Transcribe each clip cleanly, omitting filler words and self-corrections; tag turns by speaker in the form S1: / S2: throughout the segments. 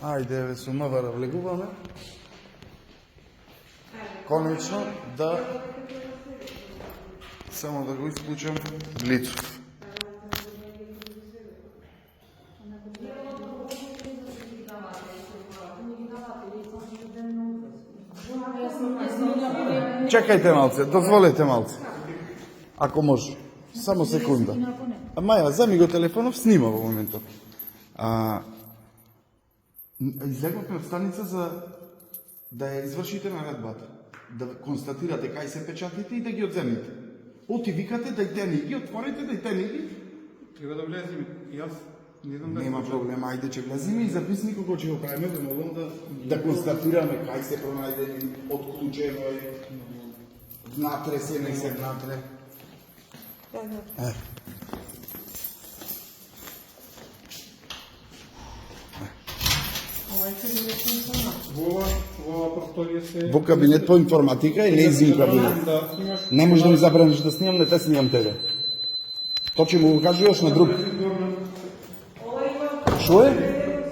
S1: Ајде, бе, со МВР влегуваме. Конечно, да... Само да го исклучам Блицов. Чекајте малце, дозволете малце. Ако може. Само секунда. Маја, земи го телефонов, снима во моментот. Излегавме од станица за да ја извршите наредбата. Да констатирате кај се печатите и да ги одземите. Оти викате дајте ни ги, отворите дајте ни ги.
S2: Треба да влеземе. Јас не знам да...
S1: Нема проблем, ајде че влеземе и записникот кој ќе го правиме, да молам да констатираме кај се пронајдени, отклучено е, внатре се, не се внатре.
S2: Во просторија се...
S1: Во кабинет по информатика и неизин кабинет. Не може да ми забраниш да снимам, не те снимам тебе. То ќе му го кажуваш на друг. Шо е?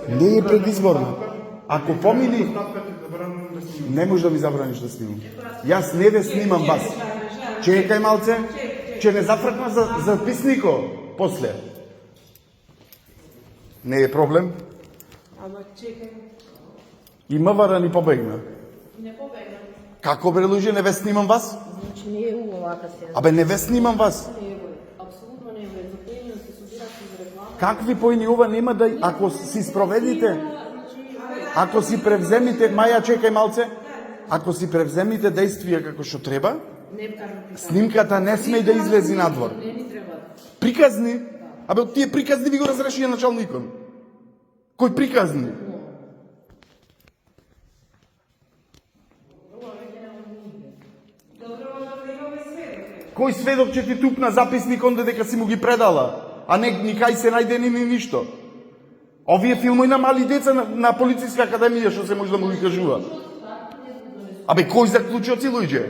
S1: Не е предизборно. Ако помини, не може да ми забраниш да снимам. Јас не ве снимам вас. Чекај малце, че не зафркна за записнико после. Не е проблем.
S3: Ама чекај.
S1: И МВР ни побегна.
S3: Не побегна.
S1: Како бре луѓе, не ве снимам вас?
S3: Значи не е вака се.
S1: Абе не ве снимам вас.
S3: Не е апсолутно не е. За поени да се собират за реклама.
S1: Какви поени ова нема да ако си спроведите, ако си превземите, Маја чекај малце, ако си превземите действија како што треба,
S3: Не кажам приказни.
S1: снимката не сме да излези надвор.
S3: Не ни треба.
S1: Приказни? Абе од тие приказни ви го разрешија началникот. Кој приказни? Кој сведок ќе ти тупна записник онде дека си му ги предала, а не ни кај се најдени ни ништо. Овие филмови на мали деца на полициска академија што се може да му ги кажува. Абе кој заклучоци луѓе?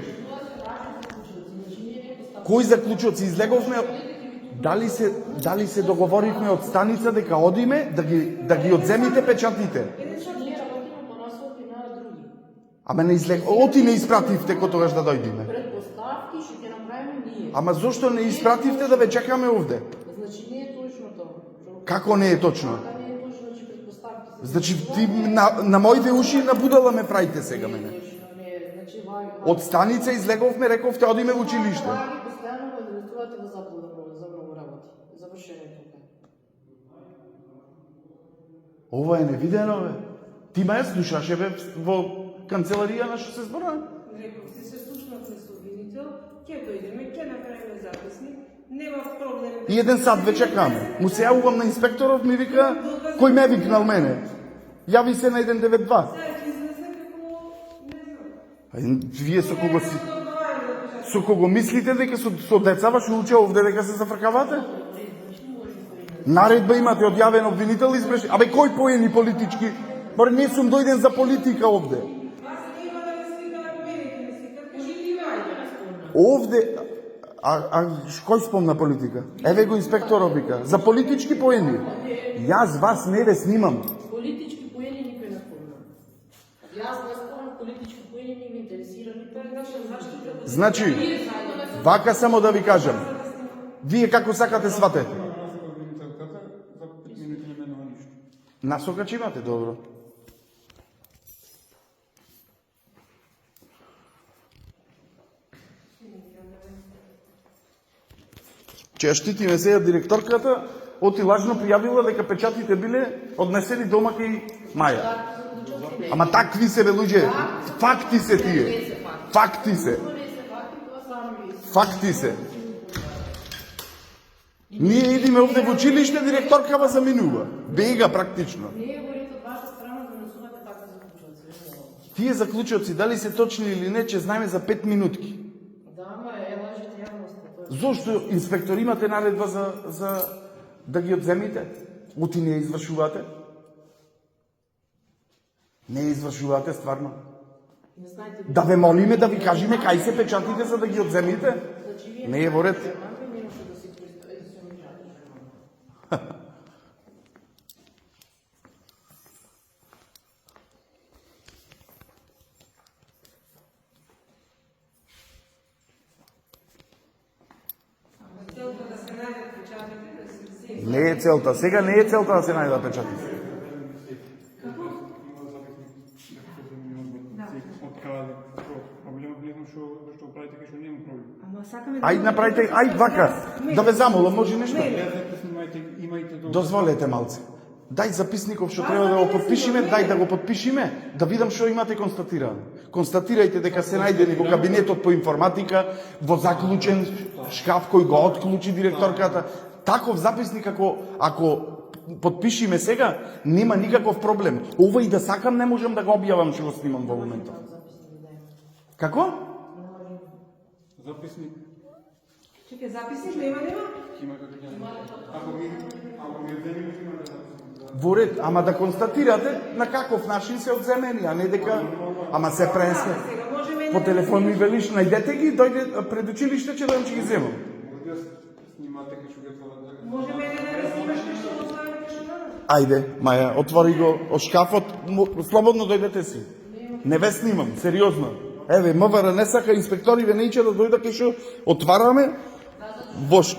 S1: Кој заклучоци излеговме? Дали се договоривме од станица дека одиме да ги одземите печатите?
S3: Ние работиме по насоки на други.
S1: Ама не оти не испративте кога тогаш да дојдеме.
S3: Предпоставки што ќе направиме ние.
S1: Ама зошто не испративте да ве чекаме овде?
S3: Значи не е точно тоа.
S1: Како не е точно?
S3: Така не е точно, значи предпоставки се.
S1: Значи ти на моите уши на будала ме правите сега мене.
S3: Значи ваги.
S1: Од станица излеговме, рековте одиме во училиште.
S3: Ваги постојано ме доветувате во заблуда за многу работи. Завршено е тука.
S1: Ова е невидено, бе. Ти ме слушаше, бе, во канцеларија на што се збора?
S4: Рековте се слушнавме со обвинител, ќе дојдеме, ќе направиме записник, нема проблем.
S1: И еден сат ве чекаме. Му се јавувам на инспекторов, ми вика, кој ме викнал мене? Јави се на 192.
S4: Сега ќе излезе како, не знам.
S1: Вие со кого мислите дека со децава што уче овде дека се зафркавате? Наредба имате одјавен обвинител избреш. Абе кој поени политички? Море не сум дојден за политика овде.
S4: Аз нема да ме слика, мене ме слика, кажи ти вајде.
S1: Овде кој спомна политика? Еве го инспекторот вика за политички поени. Јас вас не ве снимам.
S3: Политички поени никој не спомна. Јас не спомнам политички поени, не ме интересира ни политички заштита.
S1: Значи, вака само да ви кажам. Вие како сакате сватете?
S2: За 5 минути не менува ништо.
S1: Насока че имате, добро. Че ја штитиме сега директорката, оти лажно пријавила дека печатите биле однесени дома кај Маја. Ама такви се бе луѓе. Факти се тие. Факти се. Факти се. Ние идиме овде во училиште, директоркава заминува. Бега практично.
S3: Не е говорите од ваша страна да несувате такви заклучоци.
S1: Тие заклучоци дали се точни или не, че знаеме за 5 минутки.
S3: Да, ама е лажите јавноста.
S1: Зошто инспектор имате наредба за да ги одземите? Оти не ја извршувате? Не ја извршувате стварно.
S3: Не знаете
S1: Да ве молиме да ви кажеме кај се печатите за да ги одземите? Не е во ред.
S3: да се
S1: целта. Сега не е целта да се најдат печатите.
S2: Проблемот не знам што правите, кај што нема проблем.
S4: Ама сакаме
S1: Ајде направите, ајде вака, да ве замолам, може нешто?
S2: Имајте до...
S1: Дозволете малце. Дај записников што треба да го подпишиме, дај да го подпишиме, да видам што имате констатирано. Констатирајте дека се најдени во кабинетот по информатика, во заклучен шкаф кој го отклучи директорката. Таков записник ако подпишиме сега, нема никаков проблем. Ова и да сакам не можам да го објавам што го снимам во моментот. Како?
S2: Записник.
S4: Чекај, записник нема.
S2: Има како ќе. Ако ми земи, има да записник.
S1: Во ред, ама да констатирате на каков начин се одземени, а не дека... Ама се пренесе. По телефон ми велиш, најдете ги, дојде пред училиште, че да ги земам.
S2: Може да снимате кај што ќе тоа.
S4: Може мене да ме снимаш нешто од своја кашина?
S1: Ајде, Маја, отвори го од шкафот, слободно дојдете си. Не ве снимам, сериозно. Еве, МВР не сака, инспектори ве не иче да дојдат кај што отвараме вош.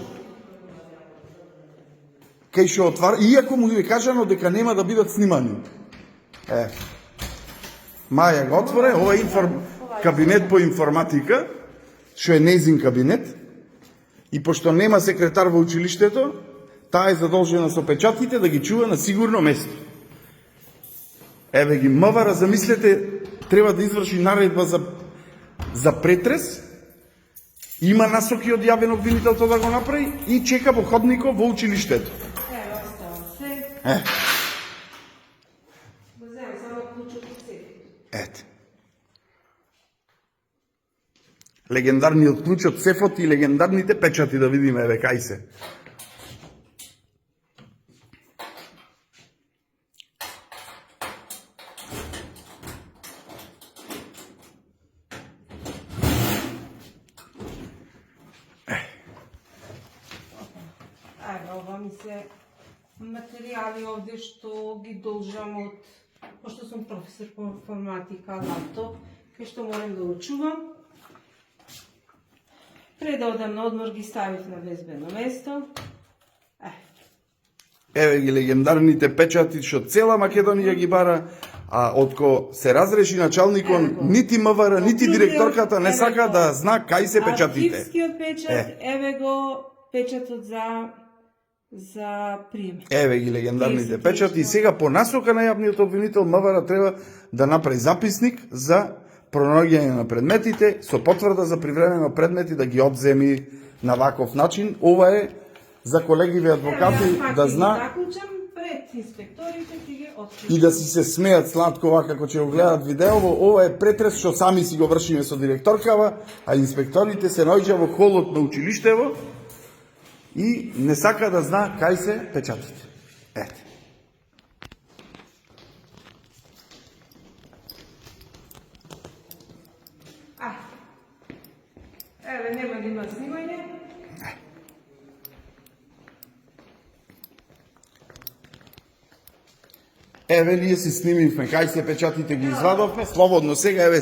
S1: Кај што отвара, иако му е кажано дека нема да бидат снимани. Маја го отворе, ова е кабинет по информатика, што е нејзин кабинет, и пошто нема секретар во училиштето, таа е задолжена со печатите да ги чува на сигурно место. Еве ги МВР, замислете, треба да изврши наредба за претрес, има насоки од јавен обвинител тоа да го направи и чека во ходникот во училиштето.
S4: Оставам се. Го земам само клучот од се.
S1: Ете. Легендарниот клуч од сефот и легендарните печати, да видиме, еве, кај се.
S4: Ова ми се материјали овде што ги должам од... Пошто сум професор по информатика, лаптоп, кај што морам да го чувам. Пред да одам на одмор ги ставив на безбедно место.
S1: Еве ги легендарните печати што цела Македонија ги бара, а отко се разреши началникот, нити МВР, нити директорката не сака да зна кај се печатите.
S4: Архивскиот печат, еве го печатот за прием.
S1: Еве ги легендарните печати. И сега по насока на јавниот обвинител МВР треба да направи записник за пронаоѓање на предметите со потврда за привремено предмети да ги одземи на ваков начин. Ова е за колегиве адвокати да зна
S4: пред инспекторите ќе ги откријат.
S1: и да си се смеат сладко вака како ќе го гледат видеово. Ова е претрес што сами си го вршиме со директоркава, а инспекторите се наоѓа во холот на училиштево и не сака да зна кај се печатите. Ете.
S4: Еве, нема да има снимање.
S1: Еве, ние си снимивме кај се печатите, ги извадовме, слободно сега, еве,